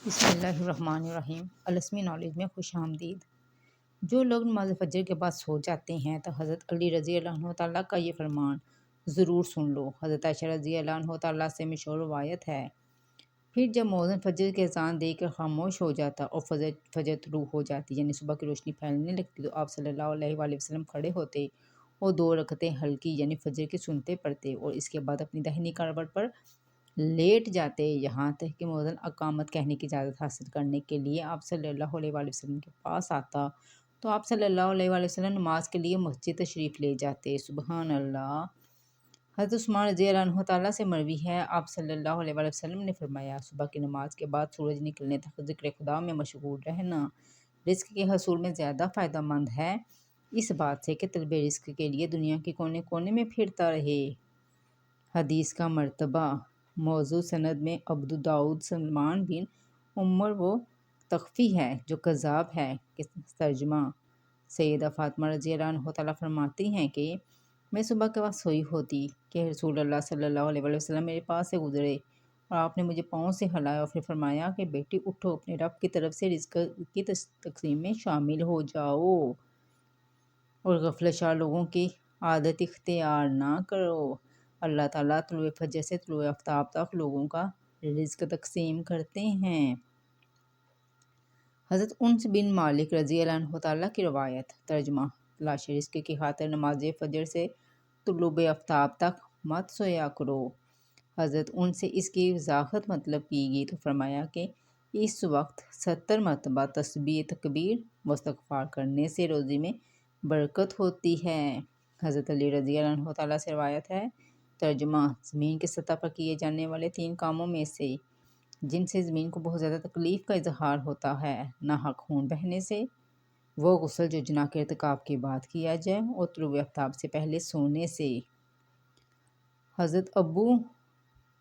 بسم اللہ الرحمن الرحیم۔ الاسمی نالج میں خوش آمدید۔ جو لوگ نماز فجر کے بعد سو جاتے ہیں تو حضرت علی رضی اللہ عنہ تعالیٰ کا یہ فرمان ضرور سن لو۔ حضرت عائشہ رضی اللہ عنہ تعالیٰ سے مشہور روایت ہے، پھر جب مؤذن فجر کی اذان دے کر خاموش ہو جاتا اور فجر طلوع ہو جاتی، یعنی صبح کی روشنی پھیلنے لگتی، تو آپ صلی اللہ علیہ وآلہ وسلم کھڑے ہوتے اور 2 رکعتیں ہلکی یعنی فجر کی سنتیں پڑھتے اور اس کے بعد اپنی داہنی کروٹ پر لیٹ جاتے، یہاں تک کہ مؤذن اقامت کہنے کی اجازت حاصل کرنے کے لیے آپ صلی اللہ علیہ وآلہ وسلم کے پاس آتا تو آپ صلی اللہ علیہ وآلہ وسلم نماز کے لیے مسجد تشریف لے جاتے۔ سبحان اللہ۔ حضرت عثمان رضی اللہ عنہ تعالیٰ سے مروی ہے، آپ صلی اللہ علیہ وآلہ وسلم نے فرمایا، صبح کی نماز کے بعد سورج نکلنے تک ذکر خدا میں مشغول رہنا رزق کے حصول میں زیادہ فائدہ مند ہے اس بات سے کہ طلب رزق کے لیے دنیا کے کونے کونے میں پھرتا رہے۔ حدیث کا مرتبہ موضوع سند میں عبدالداؤد سلمان بن عمر وہ تخفی ہے جو کذاب ہے کہ ترجمہ سیدہ فاطمہ رضی اللہ عنہ تعالیٰ فرماتی ہیں کہ میں صبح کے وقت سوئی ہوتی کہ رسول اللہ صلی اللہ علیہ وسلم میرے پاس سے گزرے اور آپ نے مجھے پاؤں سے ہلایا اور پھر فرمایا کہ بیٹی اٹھو، اپنے رب کی طرف سے رزق کی تقسیم میں شامل ہو جاؤ اور غفلت شار لوگوں کی عادت اختیار نہ کرو۔ اللہ تعالیٰ طلوع فجر سے طلوع آفتاب تک لوگوں کا رزق تقسیم کرتے ہیں۔ حضرت انس بن مالک رضی اللہ عنہ تعالیٰ کی روایت، ترجمہ تلاش رزق کی خاطر نماز فجر سے طلوع آفتاب تک مت سویا کرو۔ حضرت انس سے اس کی وضاحت مطلب کی گئی تو فرمایا کہ اس وقت 70 مرتبہ تسبیح تکبیر و استغفار کرنے سے روزی میں برکت ہوتی ہے۔ حضرت علی رضی اللہ عنہ تعالیٰ سے روایت ہے، ترجمہ زمین کی سطح پر کیے جانے والے 3 کاموں میں سے جن سے زمین کو بہت زیادہ تکلیف کا اظہار ہوتا ہے، ناحق خون بہنے سے، وہ غسل جو جناح کے ارتکاب کے بعد کیا جائے، اور طلوع آفتاب سے پہلے سونے سے۔ حضرت ابو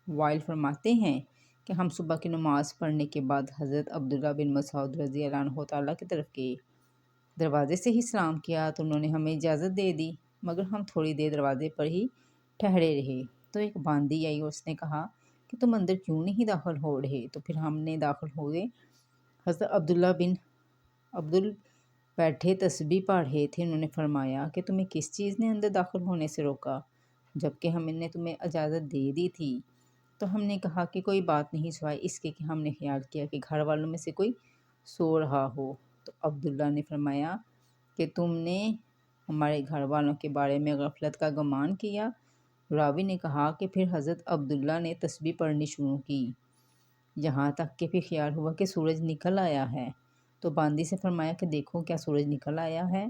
وائل فرماتے ہیں کہ ہم صبح کی نماز پڑھنے کے بعد حضرت عبداللہ بن مسعود رضی اللہ عنہ تعالیٰ کی طرف گئے، دروازے سے ہی سلام کیا تو انہوں نے ہمیں اجازت دے دی، مگر ہم تھوڑی دیر دروازے پر ہی ٹھہرے رہے تو ایک باندی آئی اور اس نے کہا کہ تم اندر کیوں نہیں داخل ہو رہے؟ تو پھر ہم نے داخل ہوئے۔ حضرت عبداللہ بن عبدال بیٹھے تسبیح پڑھ رہے تھے، انہوں نے فرمایا کہ تمہیں کس چیز نے اندر داخل ہونے سے روکا جبکہ ہم نے تمہیں اجازت دے دی تھی؟ تو ہم نے کہا کہ کوئی بات نہیں سوائے اس کے کہ ہم نے خیال کیا کہ گھر والوں میں سے کوئی سو رہا ہو۔ تو عبداللہ نے فرمایا کہ تم نے ہمارے گھر والوں کے بارے میں غفلت کا گمان کیا؟ راوی نے کہا کہ پھر حضرت عبداللہ نے تسبیح پڑھنی شروع کی یہاں تک کہ پھر خیال ہوا کہ سورج نکل آیا ہے، تو باندی سے فرمایا کہ دیکھو کیا سورج نکل آیا ہے۔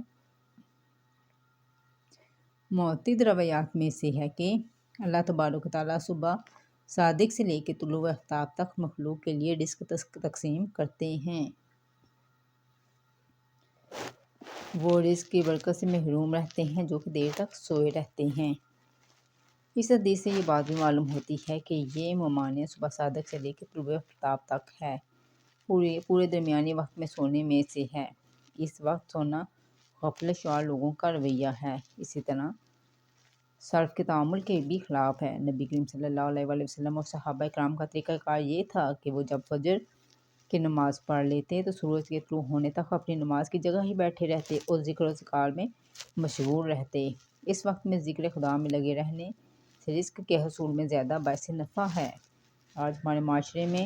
معتد روایات میں سے ہے کہ اللہ تبارک و تعالیٰ صبح صادق سے لے کے طلوع آفتاب تک مخلوق کے لیے رزق تقسیم کرتے ہیں، وہ رزق کی برکت سے محروم رہتے ہیں جو کہ دیر تک سوئے رہتے ہیں۔ اس حدیث سے یہ بات بھی معلوم ہوتی ہے کہ یہ ممانعت صبح صادق سے لے کے طلوع آفتاب تک ہے، پورے درمیانی وقت میں سونے میں سے ہے۔ اس وقت سونا غفلت شعار لوگوں کا رویہ ہے، اسی طرح صرف کے تعامل کے بھی خلاف ہے۔ نبی کریم صلی اللہ علیہ وآلہ وسلم اور صحابہ کرام کا طریقہ کار یہ تھا کہ وہ جب فجر کی نماز پڑھ لیتے تو سورج کے طلوع ہونے تک اپنی نماز کی جگہ ہی بیٹھے رہتے اور ذکر و اذکار میں مشغول رہتے۔ اس وقت میں ذکر خدا میں لگے رہنے سے رزق کے حصول میں زیادہ باعث نفع ہے۔ آج ہمارے معاشرے میں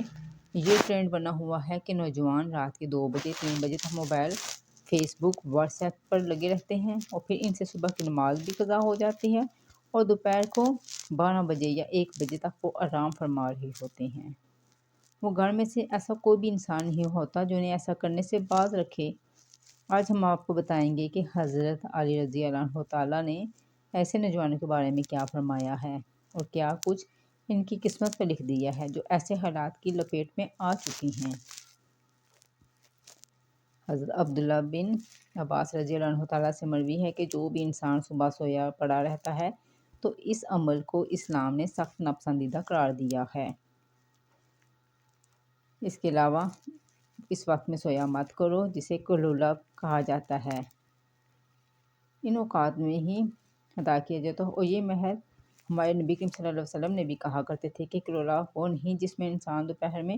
یہ ٹرینڈ بنا ہوا ہے کہ نوجوان رات کے 2 بجے 3 بجے تک موبائل، فیس بک، واٹس ایپ پر لگے رہتے ہیں اور پھر ان سے صبح کی نماز بھی قضا ہو جاتی ہے اور دوپہر کو 12 بجے یا 1 بجے تک وہ آرام فرما رہے ہوتے ہیں۔ وہ گھر میں سے ایسا کوئی بھی انسان نہیں ہوتا جو انہیں ایسا کرنے سے باز رکھے۔ آج ہم آپ کو بتائیں گے کہ حضرت علی رضی اللہ عنہ تعالیٰ نے ایسے نوجوانوں کے بارے میں کیا فرمایا ہے اور کیا کچھ ان کی قسمت پر لکھ دیا ہے جو ایسے حالات کی لپیٹ میں آ چکی ہیں۔ حضرت عبداللہ بن عباس رضی اللہ عنہ تعالیٰ سے مروی ہے کہ جو بھی انسان صبح سویا پڑا رہتا ہے تو اس عمل کو اسلام نے سخت ناپسندیدہ قرار دیا ہے۔ اس کے علاوہ اس وقت میں سویا مت کرو جسے قیلولہ کہا جاتا ہے، ان اوقات میں ہی ادا کیا جاتا ہے، اور یہ محض ہمارے نبی کریم صلی اللہ علیہ وسلم نے بھی کہا کرتے تھے کہ قیلولہ وہ نہیں جس میں انسان دوپہر میں